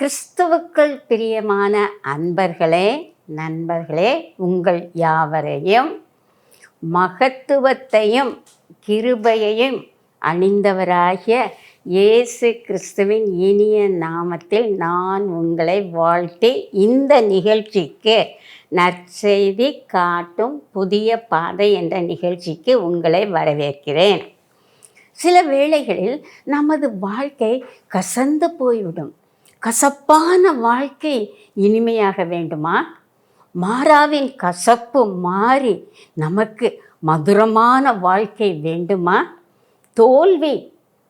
கிறிஸ்துவுக்குள் பிரியமான அன்பர்களே, நண்பர்களே, உங்கள் யாவரையும் மகத்துவத்தையும் கிருபையையும் அணிந்தவராகிய இயேசு கிறிஸ்துவின் இனிய நாமத்தில் நான் உங்களை வாழ்த்தி இந்த நிகழ்ச்சிக்கு நற்செய்தி காட்டும் புதிய பாதை என்ற நிகழ்ச்சிக்கு உங்களை வரவேற்கிறேன். சில வேளைகளில் நமது வாழ்க்கை கசந்து போய்விடும். கசப்பான வாழ்க்கை இனிமையாக வேண்டுமா? மாறாவின் கசப்பு மாறி நமக்கு மதுரமான வாழ்க்கை வேண்டுமா? தோல்வி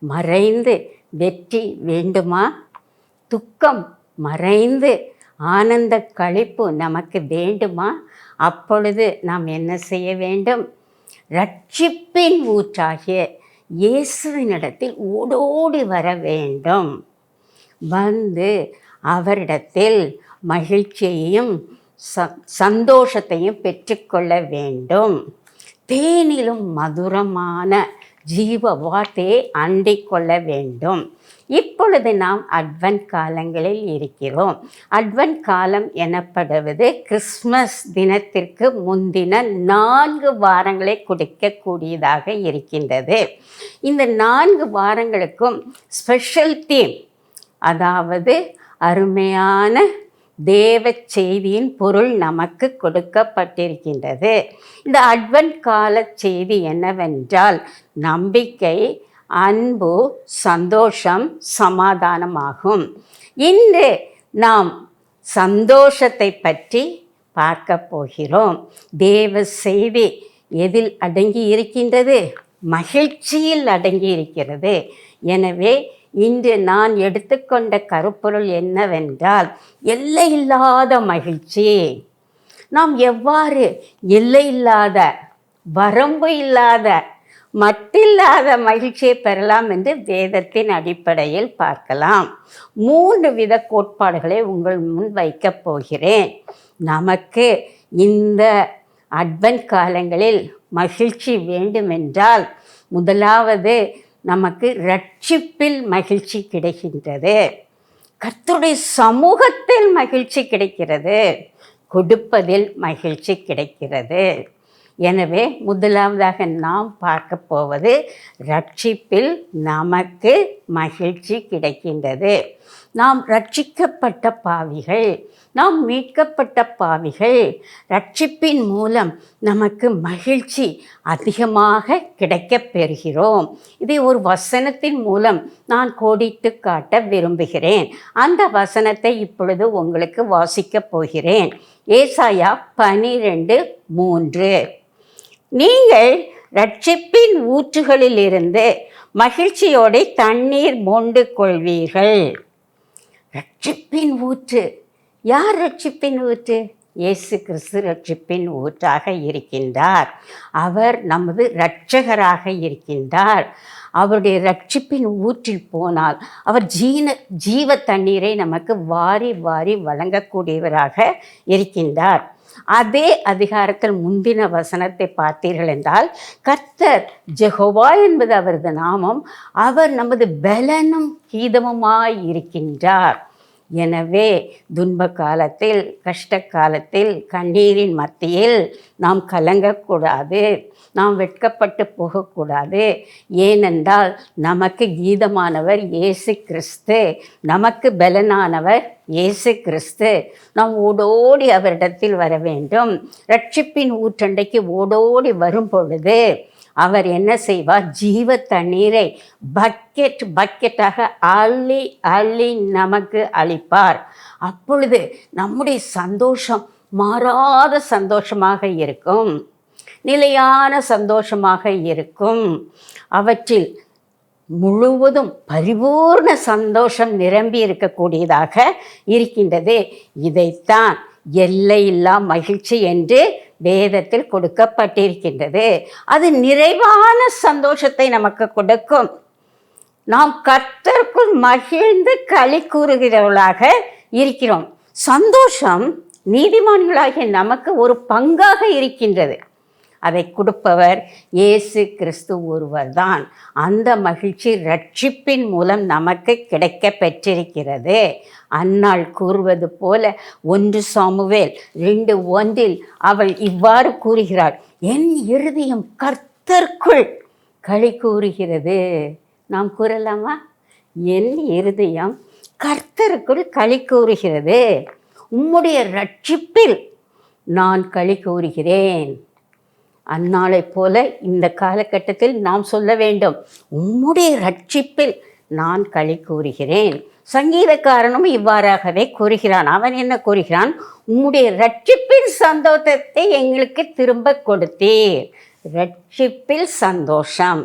மறைந்து வெற்றி வேண்டுமா? துக்கம் மறைந்து ஆனந்த களிப்பு நமக்கு வேண்டுமா? அப்பொழுது நாம் என்ன செய்ய வேண்டும்? இரட்சிப்பின் ஊற்றாகிய இயேசுவினிடத்தில் ஓடோடி வர வேண்டும். வந்து அவரிடத்தில் மகிழ்ச்சியையும் சந்தோஷத்தையும் பெற்றுக்கொள்ள வேண்டும். தேனிலும் மதுரமான ஜீவ வார்த்தையை அண்டிக் கொள்ள வேண்டும். இப்பொழுது நாம் அட்வென்ட் காலங்களில் இருக்கிறோம். அட்வென்ட் காலம் எனப்படுவது கிறிஸ்மஸ் தினத்திற்கு முந்தின 4 வாரங்களை கொடுக்கக்கூடியதாக இருக்கின்றது. இந்த 4 வாரங்களுக்கும் ஸ்பெஷல் தீம், அதாவது அருமையான தேவ செய்தியின் பொருள் நமக்கு கொடுக்கப்பட்டிருக்கின்றது. இந்த அட்வென்ட் கால செய்தி என்னவென்றால் நம்பிக்கை, அன்பு, சந்தோஷம், சமாதானமாகும். இன்று நாம் சந்தோஷத்தை பற்றி பார்க்க போகிறோம். தேவ செய்தி எதில் அடங்கி இருக்கின்றது? மகிழ்ச்சியில் அடங்கி இருக்கிறது. எனவே இன்று நான் எடுத்துக்கொண்ட கருப்பொருள் என்னவென்றால் எல்லையில்லாத மகிழ்ச்சி. நாம் எவ்வாறு எல்லையில்லாத, வரம்பு இல்லாத, மட்டில்லாத மகிழ்ச்சியை பெறலாம் என்று வேதத்தின் அடிப்படையில் பார்க்கலாம். 3 வித கோட்பாடுகளை உங்கள் முன் வைக்கப் போகிறேன். நமக்கு இந்த அட்வென்ட் காலங்களில் மகிழ்ச்சி வேண்டுமென்றால் முதலாவது நமக்கு இரட்சிப்பில் மகிழ்ச்சி கிடைக்கின்றது. கர்த்தருடைய சமூகத்தில் மகிழ்ச்சி கிடைக்கிறது. கொடுப்பதில் மகிழ்ச்சி கிடைக்கிறது. எனவே முதலாவதாக நாம் பார்க்க போவது இரட்சிப்பில் நமக்கு மகிழ்ச்சி கிடைக்கின்றது. நாம் ரட்சிக்கப்பட்ட பாவிகள், நாம் மீட்கப்பட்ட பாவிகள். இரட்சிப்பின் மூலம் நமக்கு மகிழ்ச்சி அதிகமாக கிடைக்கப் பெறுகிறோம். இதை ஒரு வசனத்தின் மூலம் நான் கோடிட்டு காட்ட விரும்புகிறேன். அந்த வசனத்தை இப்பொழுது உங்களுக்கு வாசிக்கப் போகிறேன். ஏசாயா 12:3. நீங்கள் இரட்சிப்பின் ஊற்றுகளிலிருந்து மகிழ்ச்சியோடு தண்ணீர் மொண்டு கொள்வீர்கள். இரட்சிப்பின் ஊற்று. யார் இரட்சிப்பின் ஊற்று? இயேசு கிறிஸ்து இரட்சிப்பின் ஊற்றாக இருக்கின்றார். அவர் நமது இரட்சகராக இருக்கின்றார். அவருடைய இரட்சிப்பின் ஊற்றில் போனால் அவர் ஜீவ தண்ணீரை நமக்கு வாரி வாரி வழங்கக்கூடியவராக இருக்கின்றார். அதே அதிகாரத்தில் முந்தின வசனத்தை பார்த்தீர்கள் என்றால், கர்த்தர் ஜெகோவா என்பது அவரது நாமம். அவர் நமது பலனும் கீதமுமாய் இருக்கின்றார். எனவே துன்ப காலத்தில், கஷ்ட காலத்தில், கண்ணீரின் மத்தியில் நாம் கலங்கக்கூடாது, நாம் வெட்கப்பட்டு போகக்கூடாது. ஏனென்றால் நமக்கு கீதமானவர் இயேசு கிறிஸ்து, நமக்கு பலனானவர் இயேசு கிறிஸ்து. நாம் ஓடோடி அவரிடத்தில் வர வேண்டும். இரட்சிப்பின் ஊற்றண்டைக்கு ஓடோடி வரும் பொழுது அவர் என்ன செய்வார்? ஜீவ தண்ணீரை பக்கெட்டாக அள்ளி அள்ளி நமக்கு அளிப்பார். அப்பொழுது நம்முடைய சந்தோஷம் மாறாத சந்தோஷமாக இருக்கும், நிலையான சந்தோஷமாக இருக்கும். அவற்றில் முழுவதும் பரிபூர்ண சந்தோஷம் நிரம்பி இருக்கக்கூடியதாக இருக்கின்றது. இதைத்தான் எல்லையில்லா மகிழ்ச்சி என்று வேதத்தில் கொடுக்கப்பட்டிருக்கின்றது. அது நிறைவான சந்தோஷத்தை நமக்கு கொடுக்கும். நாம் கர்த்தருக்குள் மகிழ்ந்து களி கூறுகிறவர்களாக இருக்கிறோம். சந்தோஷம் நீதிமான்களாகிய நமக்கு ஒரு பங்காக இருக்கின்றது. அதை கொடுப்பவர் இயேசு கிறிஸ்து ஒருவர்தான். அந்த மகிழ்ச்சி ரட்சிப்பின் மூலம் நமக்கு கிடைக்க பெற்றிருக்கிறது. அன்னாள் கூறுவது போல 1 சாமுவேல் 2:1 அவள் இவ்வாறு கூறுகிறாள், என் இருதயம் கர்த்தருக்குள் களி கூறுகிறது. நாம் கூறலாமா? என் இருதயம் கர்த்தருக்குள் களி கூறுகிறது, உம்முடைய ரட்சிப்பில் நான் களி கூறுகிறேன். அந்நாளைப் போல இந்த காலகட்டத்தில் நாம் சொல்ல வேண்டும், உம்முடைய ரட்சிப்பில் நான் களி கூறுகிறேன். சங்கீதக்காரனும் இவ்வாறாகவே கூறுகிறான். அவன் என்ன கூறுகிறான்? உம்முடைய ரட்சிப்பின் சந்தோஷத்தை எங்களுக்கு திரும்ப கொடுத்தீர். ரட்சிப்பில் சந்தோஷம்.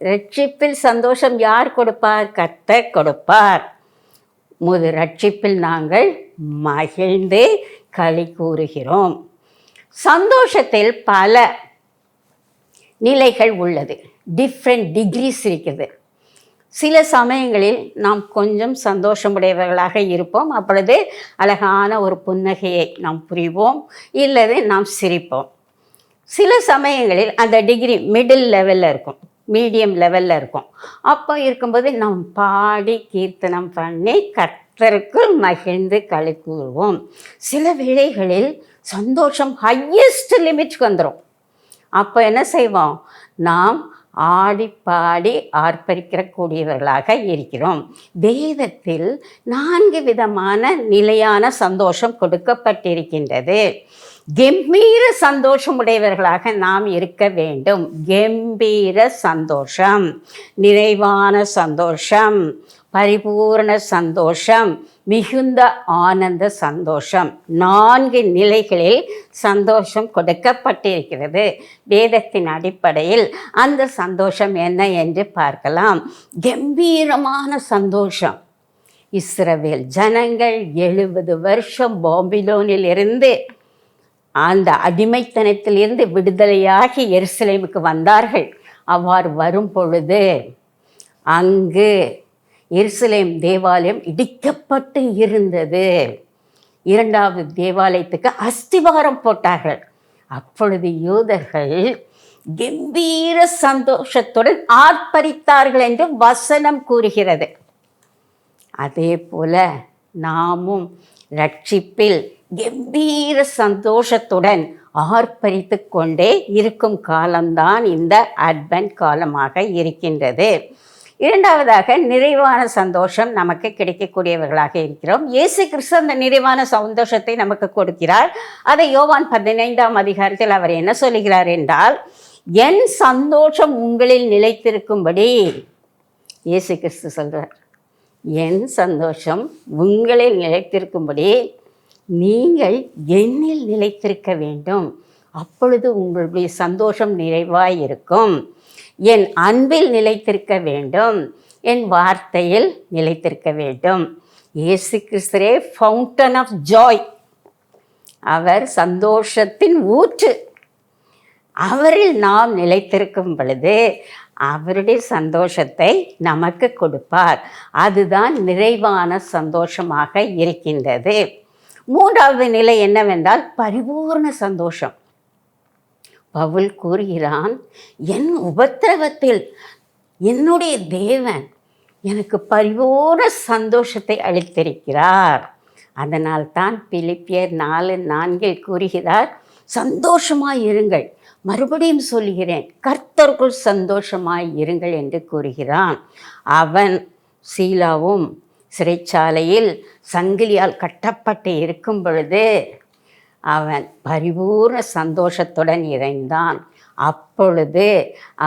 ரட்சிப்பில் சந்தோஷம் யார் கொடுப்பார்? கர்த்தர் கொடுப்பார். ரட்சிப்பில் நாங்கள் மகிழ்ந்து களி கூறுகிறோம். சந்தோஷத்தில் பல நிலைகள் உள்ளது, டிஃப்ரெண்ட் டிகிரிஸ் இருக்கிறது. சில சமயங்களில் நாம் கொஞ்சம் சந்தோஷமுடையவர்களாக இருப்போம். அப்பொழுது அழகான ஒரு புன்னகையை நாம் புரிவோம், இல்லது நாம் சிரிப்போம். சில சமயங்களில் அந்த டிகிரி மிடில் லெவலில் இருக்கும், மீடியம் லெவலில் இருக்கும். அப்போ இருக்கும்போது நாம் பாடி கீர்த்தனம் பண்ணி கர்த்தருக்குள் மகிழ்ந்து களி கூறுவோம். சில வேளைகளில் சந்தோஷம் ஹையஸ்ட் லிமிட்க்கு வந்துடும். அப்போ என்ன செய்வோம்? நாம் ஆடி பாடி ஆர்ப்பரிக்கக்கூடியவர்களாக இருக்கிறோம். வேதத்தில் 4 விதமான நிலையான சந்தோஷம் கொடுக்கப்பட்டிருக்கின்றது. கம்பீர சந்தோஷம் உடையவர்களாக நாம் இருக்க வேண்டும். கம்பீர சந்தோஷம், நிறைவான சந்தோஷம், பரிபூர்ண சந்தோஷம், மிகுந்த ஆனந்த சந்தோஷம். 4 நிலைகளில் சந்தோஷம் கொடுக்கப்பட்டிருக்கிறது. வேதத்தின் அடிப்படையில் அந்த சந்தோஷம் என்ன என்று பார்க்கலாம். கம்பீரமான சந்தோஷம். இஸ்ரவேல் ஜனங்கள் 70 வருஷம் பாபிலோனில் இருந்து அந்த அடிமைத்தனத்திலிருந்து விடுதலையாகி எருசலேமுக்கு வந்தார்கள். அவ்வாறு வரும் பொழுது அங்கு எருசலேம் தேவாலயம் இடிக்கப்பட்டு இருந்தது. 2வது தேவாலயத்துக்கு அஸ்திவாரம் போட்டார்கள். அப்பொழுது யூதர்கள் கம்பீர சந்தோஷத்துடன் ஆர்ப்பரித்தார்கள் என்று வசனம் கூறுகிறது. அதே போல நாமும் ரட்சிப்பில் கம்பீர சந்தோஷத்துடன் ஆர்ப்பரித்து கொண்டே இருக்கும் காலம்தான் இந்த அட்வென்ட் காலமாக இருக்கின்றது. 2வதாக நிறைவான சந்தோஷம் நமக்கு கிடைக்கக்கூடியவர்களாக இருக்கிறோம். இயேசு கிறிஸ்து அந்த நிறைவான சந்தோஷத்தை நமக்கு கொடுக்கிறார். அதை யோவான் 15ஆம் அதிகாரத்தில் அவர் என்ன சொல்லுகிறார் என்றால், என் சந்தோஷம் உங்களில் நிலைத்திருக்கும்படி இயேசு கிறிஸ்து சொல்கிறார், என் சந்தோஷம் உங்களில் நிலைத்திருக்கும்படி நீங்கள் என்னில் நிலைத்திருக்க வேண்டும். அப்பொழுது உங்களுடைய சந்தோஷம் நிறைவாய் இருக்கும். என் அன்பில் நிலைத்திருக்க வேண்டும், என் வார்த்தையில் நிலைத்திருக்க வேண்டும். இயேசு கிறிஸ்துவே ஃபவுண்டன் ஆஃப் ஜாய். அவர் சந்தோஷத்தின் ஊற்று. அவரில் நாம் நிலைத்திருக்கும் பொழுது அவருடைய சந்தோஷத்தை நமக்கு கொடுப்பார். அதுதான் நிறைவான சந்தோஷமாக இருக்கின்றது. 3வது நிலை என்னவென்றால் பரிபூர்ண சந்தோஷம். பவுல் கூறுகிறான், என் உபத்திரவத்தில் என்னுடைய தேவன் எனக்கு பரிபூர்ண சந்தோஷத்தை அளித்திருக்கிறார். அதனால் தான் பிலிப்பியர் 4:4 கூறுகிறார், சந்தோஷமாய் இருங்கள். மறுபடியும் சொல்கிறேன், கர்த்தருக்குள் சந்தோஷமாய் இருங்கள் என்று கூறுகிறான். அவன் சீலாவும் சிறைச்சாலையில் சங்கிலியால் கட்டப்பட்டு இருக்கும் பொழுது அவன் பரிபூர்ண சந்தோஷத்துடன் இறைந்தான். அப்பொழுது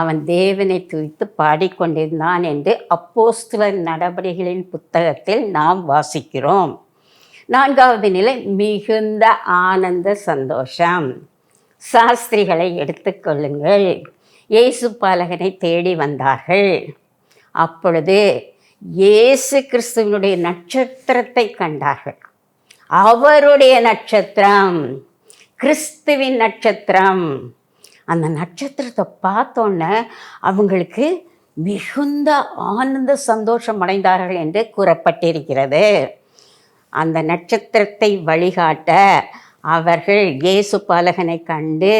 அவன் தேவனை துதித்து பாடிக்கொண்டிருந்தான் என்று அப்போஸ்தலர் நடபடிகளின் புத்தகத்தில் நாம் வாசிக்கிறோம். 4வது நிலை மிகுந்த ஆனந்த சந்தோஷம். சாஸ்திரிகளை எடுத்துக்கொள்ளுங்கள். இயேசு பாலகனை தேடி வந்தார்கள். அப்பொழுது இயேசு கிறிஸ்துவினுடைய நட்சத்திரத்தை கண்டார்கள். அவருடைய நட்சத்திரம், கிறிஸ்துவின் நட்சத்திரம். அந்த நட்சத்திரத்தை பார்த்தோன்னே அவங்களுக்கு மிகுந்த ஆனந்த சந்தோஷம் அடைந்தார்கள் என்று கூறப்பட்டிருக்கிறது. அந்த நட்சத்திரத்தை வழிகாட்ட அவர்கள் இயேசு பாலகனை கண்டு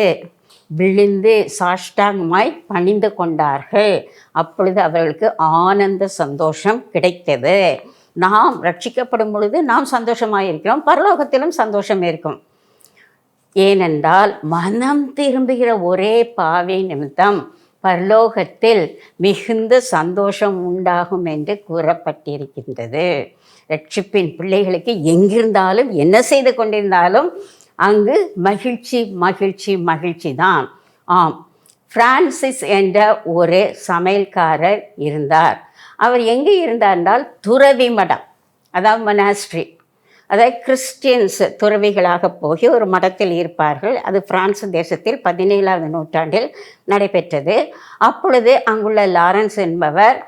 விழுந்து சாஷ்டாங்கமாய் பணிந்து கொண்டார்கள். அப்பொழுது அவர்களுக்கு ஆனந்த சந்தோஷம் கிடைத்தது. நாம் ரட்சிக்கப்படும் பொழுது நாம் சந்தோஷமாக இருக்கிறோம், பரலோகத்திலும் சந்தோஷம் இருக்கும். ஏனென்றால் மனம் திரும்புகிற ஒரே பாவி நிமித்தம் பரலோகத்தில் மிகுந்த சந்தோஷம் உண்டாகும் என்று கூறப்பட்டிருக்கின்றது. ரட்சிப்பின் பிள்ளைகளுக்கு எங்கிருந்தாலும் என்ன செய்து கொண்டிருந்தாலும் அங்கு மகிழ்ச்சி மகிழ்ச்சி மகிழ்ச்சி தான். ஆம், பிரான்சிஸ் என்ற ஒரு சமையல்காரர் இருந்தார். அவர் எங்கே இருந்தார் என்றால் துறவி மடம், அதாவது மொனாஸ்ட்ரி, அதாவது கிறிஸ்டியன்ஸ் துறவிகளாக போய் ஒரு மடத்தில் இருப்பார்கள். அது பிரான்ஸ் தேசத்தில் 17ஆவது நூற்றாண்டில் நடைபெற்றது. அப்பொழுது அங்குள்ள லாரன்ஸ் என்பவர்,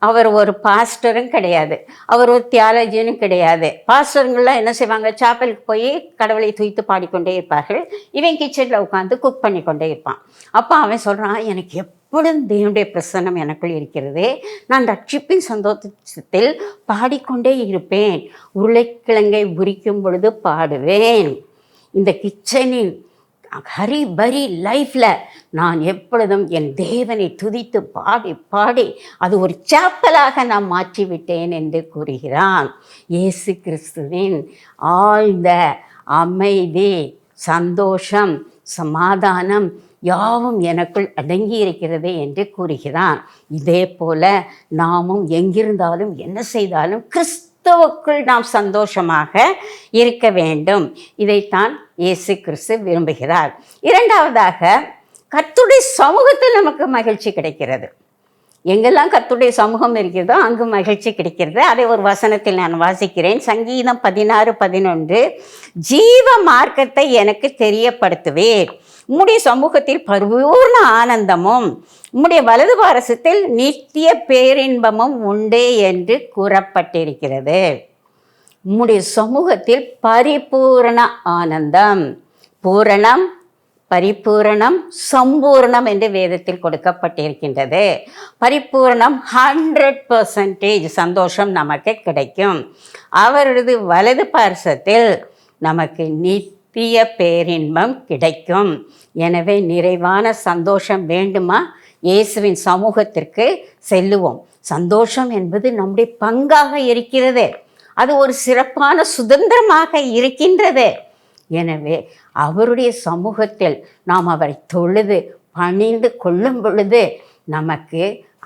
அவர் ஒரு பாஸ்டரும் கிடையாது, அவர் ஒரு தியாலஜியனும் கிடையாது. பாஸ்டருங்கள்லாம் என்ன செய்வாங்க, சாப்பலுக்கு போய் கடவுளை தூய்த்து பாடிக்கொண்டே இருப்பார்கள். இவன் கிச்சனில் உட்காந்து குக் பண்ணி கொண்டே இருப்பான். அப்போ அவன் சொல்கிறான், எனக்கு எப்பொழுதும் தேவனுடைய பிரசன்னம் எனக்குள் இருக்கிறது, நான் ரட்சிப்பின் சந்தோஷத்தில் பாடிக்கொண்டே இருப்பேன், உருளைக்கிழங்கை உரிக்கும் பொழுது பாடுவேன். இந்த கிச்சனின் ஹரி பரி லைஃப்பில் நான் எப்பொழுதும் என் தேவனை துதித்து பாடி பாடி அது ஒரு சாப்பலாக நான் மாற்றிவிட்டேன் என்று கூறுகிறான். இயேசு கிறிஸ்துவின் ஆழ்ந்த அமைதி, சந்தோஷம், சமாதானம் யாவும் எனக்குள் அடங்கி இருக்கிறது என்று கூறுகிறான். இதே போல நாமும் எங்கிருந்தாலும் என்ன செய்தாலும் கிறிஸ்துவுக்குள் நாம் சந்தோஷமாக இருக்க வேண்டும். இதைத்தான் இயேசு கிறிஸ்து விரும்புகிறார். இரண்டாவதாக, கர்த்தருடைய சமூகத்தில் நமக்கு மகிழ்ச்சி கிடைக்கிறது. எங்கெல்லாம் கர்த்தருடைய சமூகம் இருக்கிறதோ அங்கு மகிழ்ச்சி கிடைக்கிறது. அதை ஒரு வசனத்தில் நான் வாசிக்கிறேன். சங்கீதம் 16:11, ஜீவ மார்க்கத்தை எனக்கு தெரியப்படுத்துவேன், உம்முடைய சமூகத்தில் பரிபூர்ண ஆனந்தமும் உம்முடைய வலது பாரசத்தில் நித்திய பேரின்பமும் உண்டு என்று கூறப்பட்டிருக்கிறது. உம்முடைய சமூகத்தில் பரிபூரண ஆனந்தம், பூரணம், பரிபூரணம், சம்பூர்ணம் என்று வேதத்தில் கொடுக்கப்பட்டிருக்கின்றது. பரிபூரணம் 100% சந்தோஷம் நமக்கு கிடைக்கும். அவரது வலது பார்சத்தில் நமக்கு நித்திய பேரின்பம் கிடைக்கும். எனவே நிறைவான சந்தோஷம் வேண்டுமா, இயேசுவின் சமூகத்திற்கு செல்லுவோம். சந்தோஷம் என்பது நம்முடைய பங்காக இருக்கிறது, அது ஒரு சிறப்பான சுதந்திரமாக இருக்கின்றது. எனவே அவருடைய சமூகத்தில் நாம் அவரை தொழுது பணிந்து கொள்ளும் பொழுது நமக்கு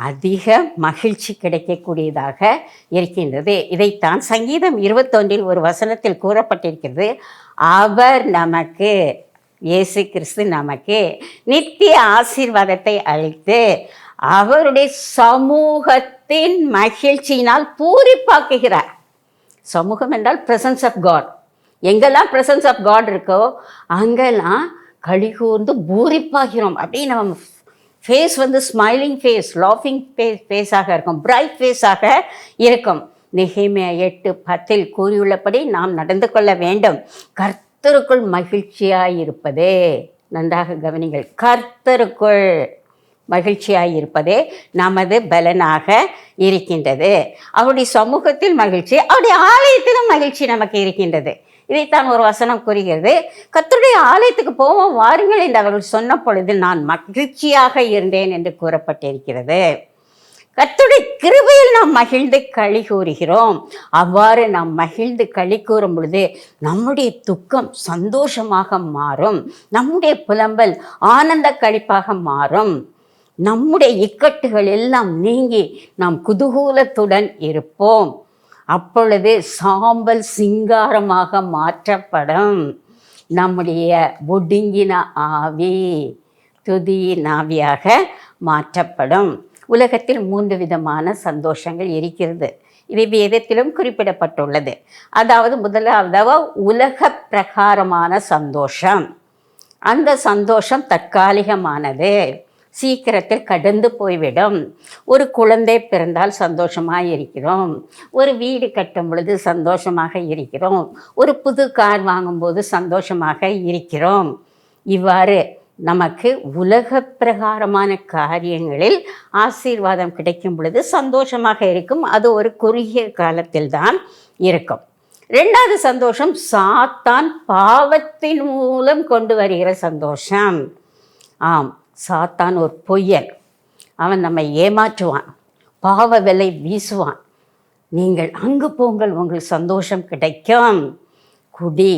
அதிக மகிழ்ச்சி கிடைக்கக்கூடியதாக இருக்கின்றது. இதைத்தான் சங்கீதம் 21 ஒரு வசனத்தில் கூறப்பட்டிருக்கிறது. அவர் நமக்கு, இயேசு கிறிஸ்து நமக்கு நித்திய ஆசீர்வாதத்தை அளித்து அவருடைய சமூகத்தின் மகிழ்ச்சியினால் பூரிப்பாக்குகிறார். சமூகம் என்றால் பிரசன்ஸ் ஆஃப் காட். எங்கெல்லாம் பிரசன்ஸ் ஆஃப் காட் இருக்கோ அங்கெல்லாம் களி கூர்ந்து பூரிப்பாகிறோம். அப்படியே நம்ம ஃபேஸ் ஸ்மைலிங் ஃபேஸ், லாஃபிங் ஃபேஸாக இருக்கும், பிரைட் ஃபேஸாக இருக்கும். நெகேமியா 8:10 கூறியுள்ளபடி நாம் நடந்து கொள்ள வேண்டும். கர்த்தருக்குள் மகிழ்ச்சியாய் இருப்பதே, நன்றாக கவனிங்கள், கர்த்தருக்குள் மகிழ்ச்சியாய் இருப்பதே நமது பலனாக இருக்கின்றது. அவருடைய சமூகத்தில் மகிழ்ச்சி, அவருடைய ஆலயத்திலும் மகிழ்ச்சி நமக்கு இருக்கின்றது. இதைத்தான் ஒரு வசனம் கூறுகிறது. கர்த்தருடைய ஆலயத்துக்கு போவோம் வாருங்கள் என்று அவர்கள் சொன்ன பொழுது நான் மகிழ்ச்சியாக இருந்தேன் என்று கூறப்பட்டிருக்கிறது. கர்த்தருடைய கிருபையில் நாம் மகிழ்ந்து களி கூறுகிறோம். அவ்வாறு நாம் மகிழ்ந்து களி கூறும் பொழுது நம்முடைய துக்கம் சந்தோஷமாக மாறும், நம்முடைய புலம்பல் ஆனந்த களிப்பாக மாறும், நம்முடைய இக்கட்டுகள் எல்லாம் நீங்கி நாம் குதூகூலத்துடன் இருப்போம். அப்பொழுது சாம்பல் சிங்காரமாக மாற்றப்படும். நம்முடைய ஒடுங்கின ஆவி துதியின் ஆவியாக மாற்றப்படும். உலகத்தில் 3 விதமான சந்தோஷங்கள் இருக்கிறது. இது வேதத்திலும் குறிப்பிடப்பட்டுள்ளது. அதாவது முதலாவதாக உலக பிரகாரமான சந்தோஷம். அந்த சந்தோஷம் தற்காலிகமானது, சீக்கிரத்தில் கடந்து போய்விடும். ஒரு குழந்தை பிறந்தால் சந்தோஷமாக இருக்கிறோம், ஒரு வீடு கட்டும் பொழுது சந்தோஷமாக இருக்கிறோம், ஒரு புது கார் வாங்கும்போது சந்தோஷமாக இருக்கிறோம். இவ்வாறு நமக்கு உலக பிரகாரமான காரியங்களில் ஆசீர்வாதம் கிடைக்கும் பொழுது சந்தோஷமாக இருக்கும். அது ஒரு குறுகிய காலத்தில் தான் இருக்கும். 2வது சந்தோஷம் சாத்தான் பாவத்தின் மூலம் கொண்டு வருகிற சந்தோஷம். ஆம், சாத்தான் ஒரு பொய்யன். அவன் நம்மை ஏமாற்றுவான், பாவ விலை வீசுவான். நீங்கள் அங்கு போங்கள், உங்களுக்கு சந்தோஷம் கிடைக்கும். குடி,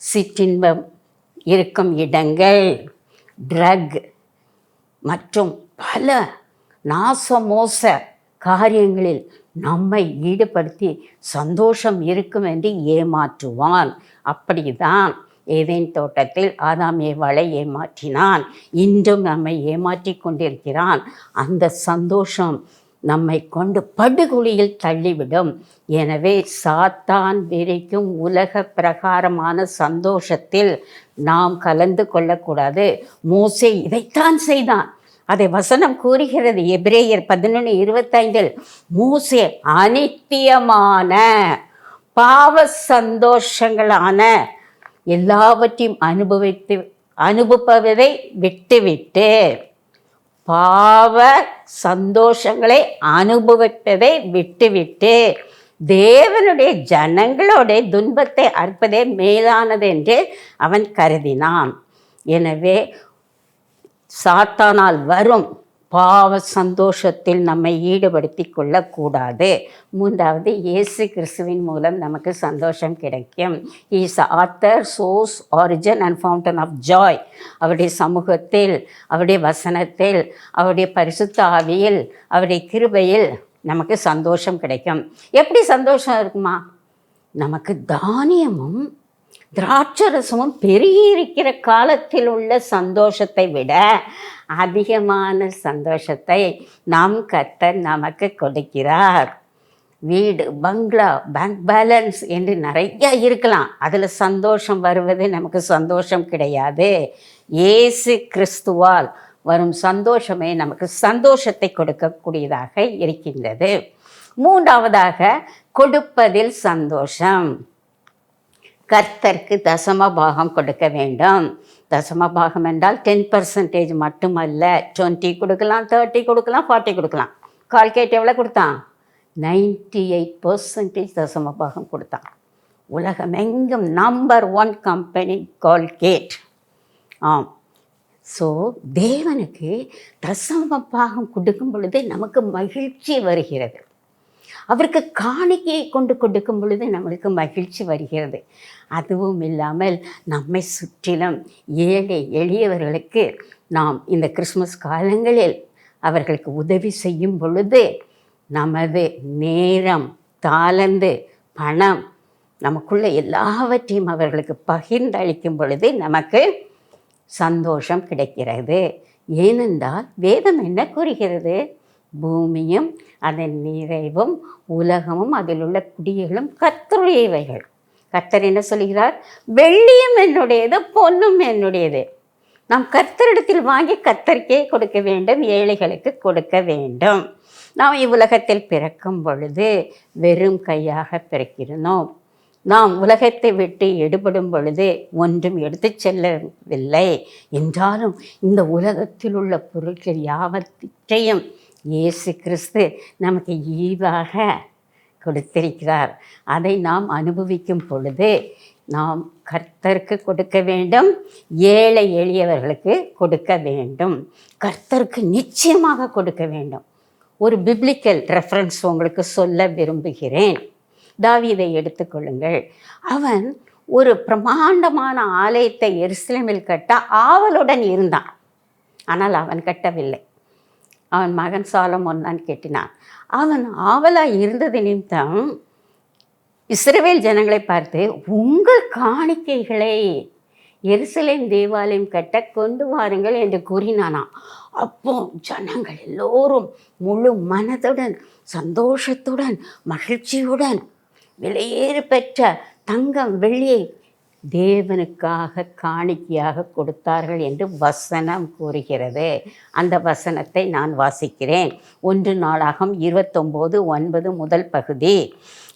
சிற்றின்பம் இருக்கும் இடங்கள், ட்ரக் மற்றும் பல நாசமோச காரியங்களில் நம்மை ஈடுபடுத்தி சந்தோஷம் இருக்கும் என்று ஏமாற்றுவான். அப்படிதான் ஏதேன் தோட்டத்தில் ஆதாம் ஏவாளை ஏமாற்றினான். இன்றும் நம்மை ஏமாற்றி கொண்டிருக்கிறான். அந்த சந்தோஷம் நம்மை கொண்டு படுகொலியில் தள்ளிவிடும். எனவே சாத்தான் விரிக்கும் உலக பிரகாரமான சந்தோஷத்தில் நாம் கலந்து கொள்ளக்கூடாது. மோசே இதைத்தான் செய்தான். அதை வசனம் கூறுகிறது. எபிரேயர் 11:25 மோசே அநித்தியமான பாவ சந்தோஷங்களான எல்லாவற்றையும் அனுபவிப்பதை விட்டுவிட்டு, பாவ சந்தோஷங்களை அனுபவிப்பதை விட்டுவிட்டு தேவனுடைய ஜனங்களோட துன்பத்தை அற்பதே மேலானது என்று அவன் கருதினான். எனவே சாத்தானால் வரும் பாவ சந்தோஷத்தில் நம்மை ஈடுபடுத்தி கொள்ளக்கூடாது. மூன்றாவது, இயேசு கிறிஸ்துவின் மூலம் நமக்கு சந்தோஷம் கிடைக்கும். Is author, source, origin and fountain of joy. அவருடைய சமூகத்தில், அவருடைய வசனத்தில், அவருடைய பரிசுத்த ஆவியில், அவருடைய கிருபையில் நமக்கு சந்தோஷம் கிடைக்கும். எப்படி சந்தோஷம் இருக்குமா? நமக்கு தானியமும் திராட்சரசமும் பெருகியிருக்கிற காலத்தில் உள்ள சந்தோஷத்தை விட அதிகமான சந்தோஷத்தை நம் கர்த்தர் நமக்கு கொடுக்கிறார். வீடு, பங்களா, பேங்க் பேலன்ஸ் என்று நிறைய இருக்கலாம். அதில் சந்தோஷம் வருவது நமக்கு சந்தோஷம் கிடையாது. இயேசு கிறிஸ்துவால் வரும் சந்தோஷமே நமக்கு சந்தோஷத்தை கொடுக்கக்கூடியதாக இருக்கின்றது. மூன்றாவதாக, கொடுப்பதில் சந்தோஷம். கர்த்தருக்கு தசம பாகம் கொடுக்க வேண்டும். தசம பாகம் என்றால் 10% மட்டுமல்ல. 20 கொடுக்கலாம், 30 கொடுக்கலாம், 40 கொடுக்கலாம். கால்கேட் எவ்வளோ கொடுத்தான்? 98% தசம பாகம் கொடுத்தான். உலகம் எங்கும் நம்பர் 1 கம்பெனி கால்கேட். ஆம். ஸோ தேவனுக்கு தசம பாகம் கொடுக்கும் பொழுது நமக்கு மகிழ்ச்சி வருகிறது. அவருக்கு காணிக்கையை கொண்டு கொடுக்கும் பொழுது நம்மளுக்கு மகிழ்ச்சி வருகிறது. அதுவும் இல்லாமல் நம்மை சுற்றிலும் ஏழை எளியவர்களுக்கு நாம் இந்த கிறிஸ்மஸ் காலங்களில் அவர்களுக்கு உதவி செய்யும் பொழுது நமது நேரம், தாளந்து, பணம், நமக்குள்ள எல்லாவற்றையும் அவர்களுக்கு பகிர்ந்தளிக்கும் பொழுது நமக்கு சந்தோஷம் கிடைக்கிறது. ஏனென்றால் வேதம் என்ன கூறுகிறது? பூமியும் அதன் நிறைவும் உலகமும் அதில் உள்ள குடிகளும் கர்த்தருடையவைகள். கர்த்தர் என்ன சொல்கிறார்? வெள்ளியும் என்னுடையது, பொன்னும் என்னுடையது. நாம் கர்த்தரிடத்தில் வாங்கி கர்த்தருக்கே கொடுக்க வேண்டும், ஏழைகளுக்கு கொடுக்க வேண்டும். நாம் இவ்வுலகத்தில் பிறக்கும் பொழுது வெறும் கையாக பிறக்கிறோம். நாம் உலகத்தை விட்டு எடுபடும் பொழுது ஒன்றும் எடுத்து செல்லவில்லை. என்றாலும் இந்த உலகத்தில் உள்ள பொருட்கள் யாவற்றையும் இயேசு கிறிஸ்து நமக்கு ஈவாக கொடுத்திருக்கிறார். அதை நாம் அனுபவிக்கும் பொழுது நாம் கர்த்தருக்கு கொடுக்க வேண்டும், ஏழை எளியவர்களுக்கு கொடுக்க வேண்டும். கர்த்தருக்கு நிச்சயமாக கொடுக்க வேண்டும். ஒரு பிப்ளிக்கல் ரெஃபரன்ஸ் உங்களுக்கு சொல்ல விரும்புகிறேன். தாவீதை எடுத்துக்கொள்ளுங்கள். அவன் ஒரு பிரமாண்டமான ஆலயத்தை எருசலேமில் கட்ட ஆவலுடன் இருந்தான். ஆனால் அவன் கட்டவில்லை. அவன் மகன் சாலமோன் தான் கட்டினான். அவன் ஆவலாக இருந்தது நிமித்தம் இஸ்ரவேல் ஜனங்களை பார்த்து, உங்கள் காணிக்கைகளை எருசலேம் தேவாலயம் கட்ட கொண்டு வாருங்கள் என்று கூறினானாம். அப்போ ஜனங்கள் எல்லோரும் முழு மனதுடன், சந்தோஷத்துடன், மகிழ்ச்சியுடன் விலையேறு பெற்ற தங்கம், வெள்ளியை தேவனுக்காக காணிக்கையாக கொடுத்தார்கள் என்று வசனம் கூறுகிறது. அந்த வசனத்தை நான் வாசிக்கிறேன். 1 நாளாகமம் 29:9 முதல் பகுதி.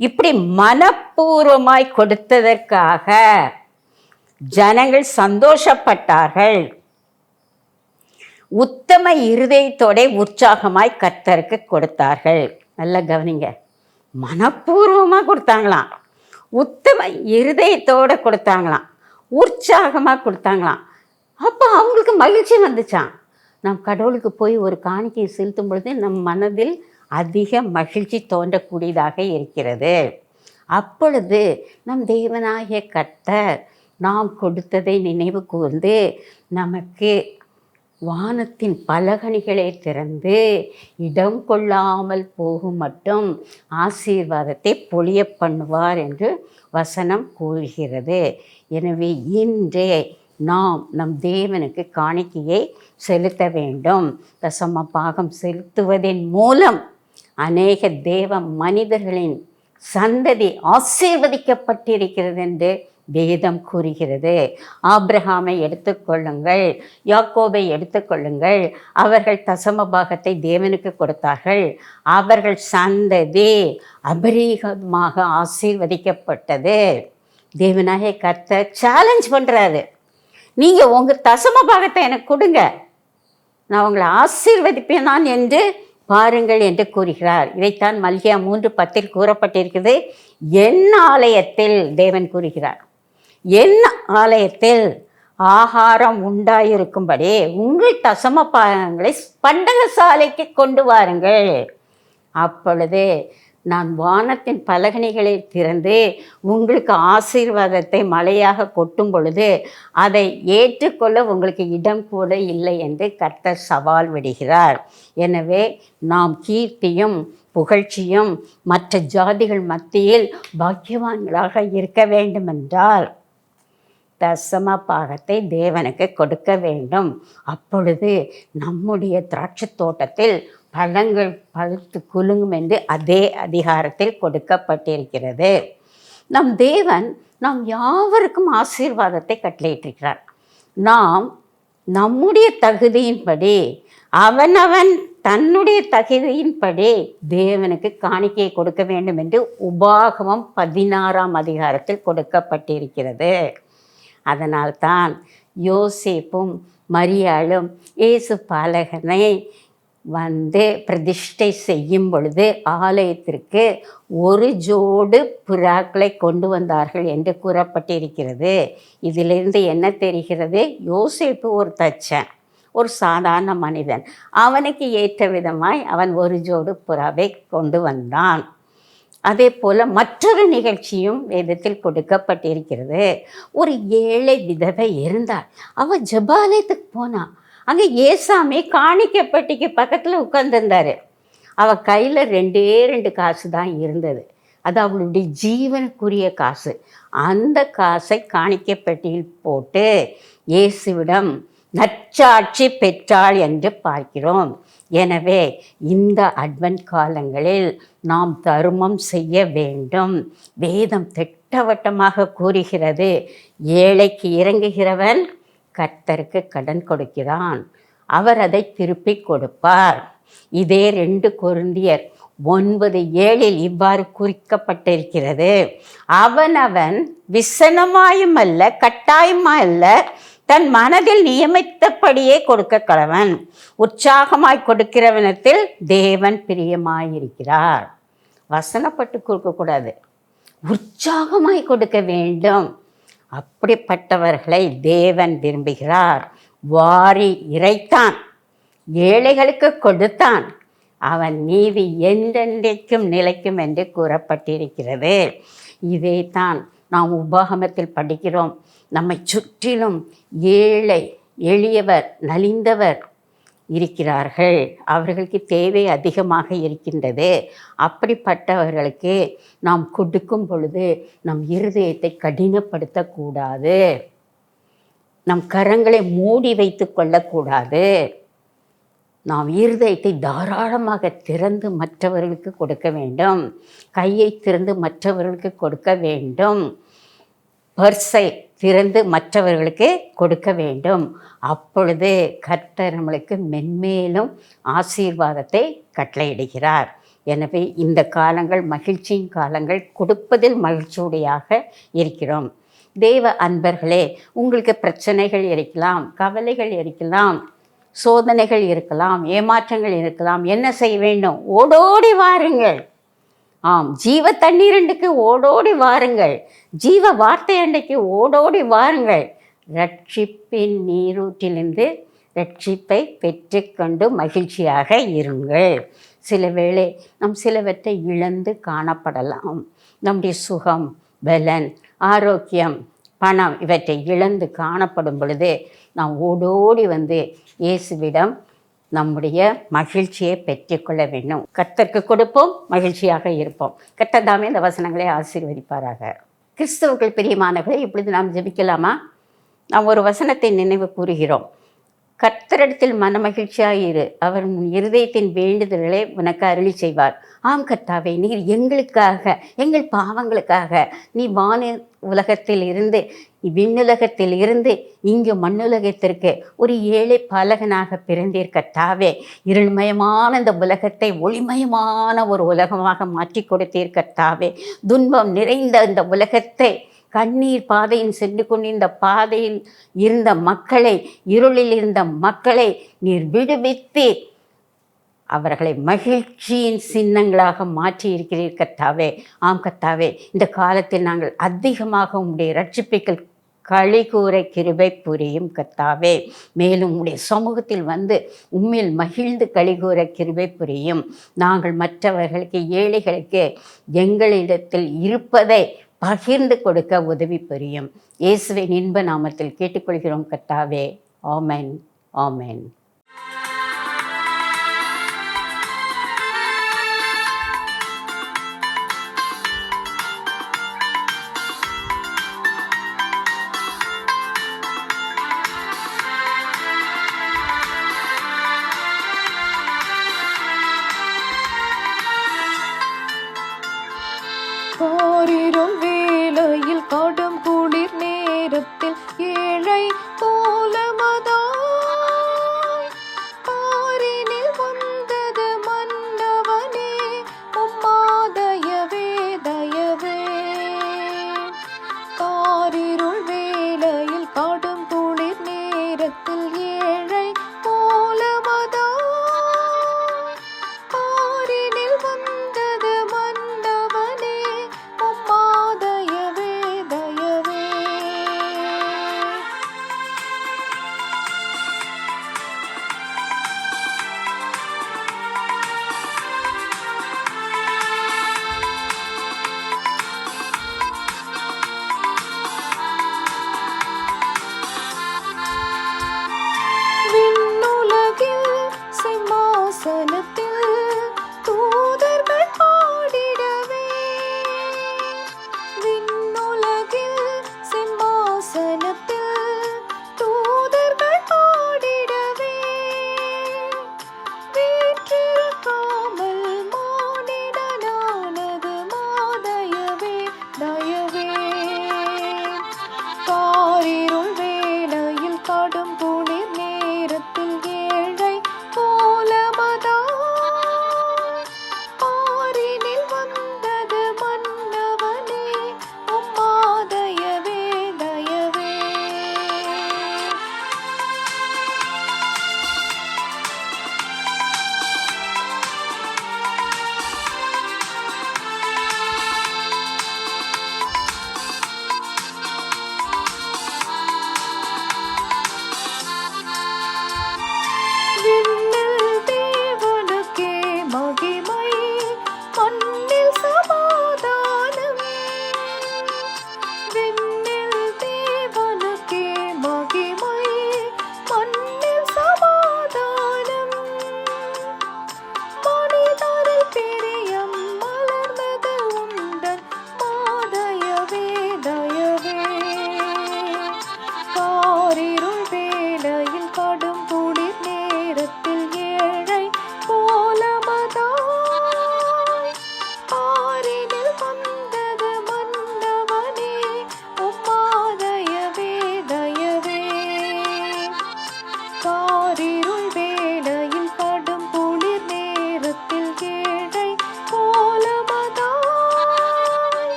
இப்படி மனப்பூர்வமாய் கொடுத்ததற்காக ஜனங்கள் சந்தோஷப்பட்டார்கள். உத்தம இருதயத்தோட உற்சாகமாய் கர்த்தருக்கு கொடுத்தார்கள். நல்லா கவனிங்க. மனப்பூர்வமாக கொடுத்தாங்களாம், உத்தம இருதயத்தோடு கொடுத்தாங்களாம், உற்சாகமாக கொடுத்தாங்களாம். அப்போ அவங்களுக்கு மகிழ்ச்சி வந்துச்சான். நம் கடவுளுக்கு போய் ஒரு காணிக்கையை செலுத்தும் பொழுது நம் மனதில் அதிக மகிழ்ச்சி தோன்றக்கூடியதாக இருக்கிறது. அப்பொழுது நம் தேவனாகிய கர்த்தர் நாம் கொடுத்ததை நினைவு கூர்ந்து நமக்கு வானத்தின் பலகணிகளை திறந்து இடம் கொள்ளாமல் போகும் மட்டும் ஆசீர்வாதத்தை பொழிய பண்ணுவார் என்று வசனம் கூறுகிறது. எனவே இன்றே நாம் நம் தேவனுக்கு காணிக்கையை செலுத்த வேண்டும். தசம பாகம் செலுத்துவதன் மூலம் அநேக தேவ மனிதர்களின் சந்ததி ஆசீர்வதிக்கப்பட்டிருக்கிறது என்று வேதம் கூறுகிறது. ஆபிரகாமை எடுத்துக்கொள்ளுங்கள், யாக்கோபை எடுத்துக்கொள்ளுங்கள். அவர்கள் தசம பாகத்தை தேவனுக்கு கொடுத்தார்கள். அவர்கள் சந்ததி அபரீகமாக ஆசீர்வதிக்கப்பட்டது. தேவனாகிய கர்த்தர் சேலஞ்ச் பண்ணுறாரு, நீங்கள் உங்கள் தசம பாகத்தை எனக்கு கொடுங்க, நான் உங்களை ஆசீர்வதிப்பேன் நான் என்று பாருங்கள் என்று கூறுகிறார். இதைத்தான் மல்கியா 3:10 கூறப்பட்டிருக்கிறது. என் ஆலயத்தில் தேவன் கூறுகிறார், என் ஆலயத்தில் ஆகாரம் உண்டாயிருக்கும்படி உங்கள் தசம பாகங்களை பண்டக சாலைக்கு கொண்டு வாருங்கள். அப்பொழுது நான் வானத்தின் பலகணிகளை திறந்து உங்களுக்கு ஆசீர்வாதத்தை மழையாக கொட்டும் பொழுது அதை ஏற்றுக்கொள்ள உங்களுக்கு இடம் கூட இல்லை என்று கர்த்தர் சவால் விடுகிறார். எனவே நாம் கீர்த்தியும் புகழ்ச்சியும் மற்ற ஜாதிகள் மத்தியில் பாக்கியவான்களாக இருக்க வேண்டுமென்றால் தசம பாகத்தை தேவனுக்கு கொடுக்க வேண்டும். அப்பொழுது நம்முடைய திராட்சை தோட்டத்தில் பழங்கள் பழுத்து குலுங்கும் என்று அதே அதிகாரத்தில் கொடுக்கப்பட்டிருக்கிறது. நம் தேவன் நாம் யாவருக்கும் ஆசீர்வாதத்தை கட்டளையிட்டிருக்கிறார். நாம் நம்முடைய தகுதியின்படி அவனவன் தன்னுடைய தகுதியின்படி தேவனுக்கு காணிக்கையை கொடுக்க வேண்டும் என்று உபாகமம் 16ஆம் அதிகாரத்தில் கொடுக்கப்பட்டிருக்கிறது. அதனால்தான் யோசேப்பும் மரியாளும் இயேசு பாலகனை பிரதிஷ்டை செய்யும் பொழுது ஆலயத்திற்கு ஒரு ஜோடு புறாக்களை கொண்டு வந்தார்கள் என்று கூறப்பட்டிருக்கிறது. இதிலிருந்து என்ன தெரிகிறது? யோசேப்பு ஒரு தச்சன், ஒரு சாதாரண மனிதன். அவனுக்கு ஏற்ற விதமாய் அவன் ஒரு ஜோடு புறாவை கொண்டு வந்தான். அதே போல் மற்றொரு நிகழ்ச்சியும் வேதத்தில் கொடுக்கப்பட்டிருக்கிறது. ஒரு ஏழை விதவை இருந்தாள். அவள் ஜெபாலயத்துக்கு போனான். அங்கே ஏசாமி காணிக்கப்பட்டிக்கு பக்கத்தில் உட்கார்ந்துருந்தார். அவள் கையில் 2 காசு தான் இருந்தது. அது அவளுடைய ஜீவனுக்குரிய காசு. அந்த காசை காணிக்கப்பட்டியில் போட்டு இயேசுவிடம் நற்சாட்சி பெற்றாள் என்று பார்க்கிறோம். எனவே இந்த அட்வென்ட் காலங்களில் நாம் தருமம் செய்ய வேண்டும். வேதம் திட்டவட்டமாக கூறுகிறது, ஏழைக்கு இறங்குகிறவன் கர்த்தருக்கு கடன் கொடுக்கிறான், அவர் அதை திருப்பி கொடுப்பார். இதே 2 கொரிந்தியர் 9:7 இவ்வாறு குறிக்கப்பட்டிருக்கிறது. அவனவன் விசனமாயும் அல்ல கட்டாயமாயல்ல தன் மனதில் நியமித்தபடியே கொடுக்க கடவன். உற்சாகமாய் கொடுக்கிறவனத்தில் தேவன் பிரியமாயிருக்கிறார். வசனப்பட்டு கொடுக்கக்கூடாது, உற்சாகமாய் கொடுக்க வேண்டும். அப்படிப்பட்டவர்களை தேவன் விரும்புகிறார். வாரி இறைத்தான், ஏழைகளுக்கு கொடுத்தான், அவன் நீதி என்றென்றைக்கும் நிலைக்கும் என்று கூறப்பட்டிருக்கிறது. இதைத்தான் நாம் உபாகமத்தில் படிக்கிறோம். நம்மை சுற்றிலும் ஏழை எளியவர் நலிந்தவர் இருக்கிறார்கள். அவர்களுக்கு தேவை அதிகமாக இருக்கின்றது. அப்படிப்பட்டவர்களுக்கு நாம் கொடுக்கும் பொழுது நம் இருதயத்தை கடினப்படுத்தக்கூடாது, நம் கரங்களை மூடி வைத்து கொள்ளக்கூடாது. நாம் இருதயத்தை தாராளமாக திறந்து மற்றவர்களுக்கு கொடுக்க வேண்டும். கையை திறந்து மற்றவர்களுக்கு கொடுக்க வேண்டும். பர்ஸை திறந்து மற்றவர்களுக்கு கொடுக்க வேண்டும். அப்பொழுது கர்த்தர் நம்மளுக்கு மென்மேலும் ஆசீர்வாதத்தை கட்டளையிடுகிறார். எனவே இந்த காலங்கள் மகிழ்ச்சியின் காலங்கள், கொடுப்பதில் மகிழ்ச்சியுடையாக இருக்கிறோம். தேவ அன்பர்களே, உங்களுக்கு பிரச்சனைகள் இருக்கலாம், கவலைகள் இருக்கலாம், சோதனைகள் இருக்கலாம், ஏமாற்றங்கள் இருக்கலாம். என்ன செய்ய வேண்டும்? ஓடோடி வாருங்கள். ஆம், ஜீவ தண்ணீர் அண்டைக்கு ஓடோடி வாருங்கள். ஜீவ வார்த்தை அண்டைக்கு ஓடோடி வாருங்கள். ரட்சிப்பின் நீரூற்றிலிருந்து ரட்சிப்பை பெற்றுக்கொண்டு மகிழ்ச்சியாக இருங்கள். சில வேளை நாம் சிலவற்றை இழந்து காணப்படலாம். நம்முடைய சுகம், பலன், ஆரோக்கியம், பணம் இவற்றை இழந்து காணப்படும் பொழுது நாம் ஓடோடி வந்து இயேசுவிடம் நம்முடைய மகிழ்ச்சியை பெற்றுக்கொள்ள வேண்டும். கர்த்தருக்கு கொடுப்போம், மகிழ்ச்சியாக இருப்போம். கர்த்தர் தாமே இந்த வசனங்களை ஆசீர்வதிப்பாராக. கிறிஸ்தவர்கள் பிரியமானவர்களே, இப்பொழுது நாம் ஜெபிக்கலாமா? நாம் ஒரு வசனத்தை நினைவு கூறுகிறோம். கர்த்தரிடத்தில் மனமகிழ்ச்சியாக இரு, அவர் உன் இருதயத்தின் வேண்டுதல்களை உனக்கு அருளி செய்வார். ஆம் கர்த்தாவே, நீர் எங்களுக்காக, எங்கள் பாவங்களுக்காக நீ உலகத்தில் இருந்து விண்ணுலகத்தில் இருந்து இங்கு மண்ணுலகத்திற்கு ஒரு ஏழை பாலகனாக பிறந்தீர் கர்த்தாவே. இருள்மயமான இந்த உலகத்தை ஒளிமயமான ஒரு உலகமாக மாற்றி கொடுத்தீர் கர்த்தாவே. துன்பம் நிறைந்த இந்த உலகத்தை, கண்ணீர் பாதையில் சென்று கொண்டிருந்த பாதையில் இருந்த மக்களை, இருளில் இருந்த மக்களை நீர் விடுவித்து அவர்களை மகிழ்ச்சியின் சின்னங்களாக மாற்றி இருக்கிறீர் கர்த்தாவே. ஆம் கர்த்தாவே, இந்த காலத்தில் நாங்கள் அதிகமாக உம்முடைய ரட்சிப்புகள் களி கூற கிருபை புரியும் கர்த்தாவே. மேலும் உம்முடைய சமூகத்தில் வந்து உம்மில் மகிழ்ந்து களி கூற கிருபை புரியும். நாங்கள் மற்றவர்களுக்கு, ஏழைகளுக்கு எங்களிடத்தில் இருப்பதை பகிர்ந்து கொடுக்க உதவி புரியும். இயேசுவின் இன்ப நாமத்தில் கேட்டுக்கொள்கிறோம் கர்த்தாவே. ஆமென், ஆமென்.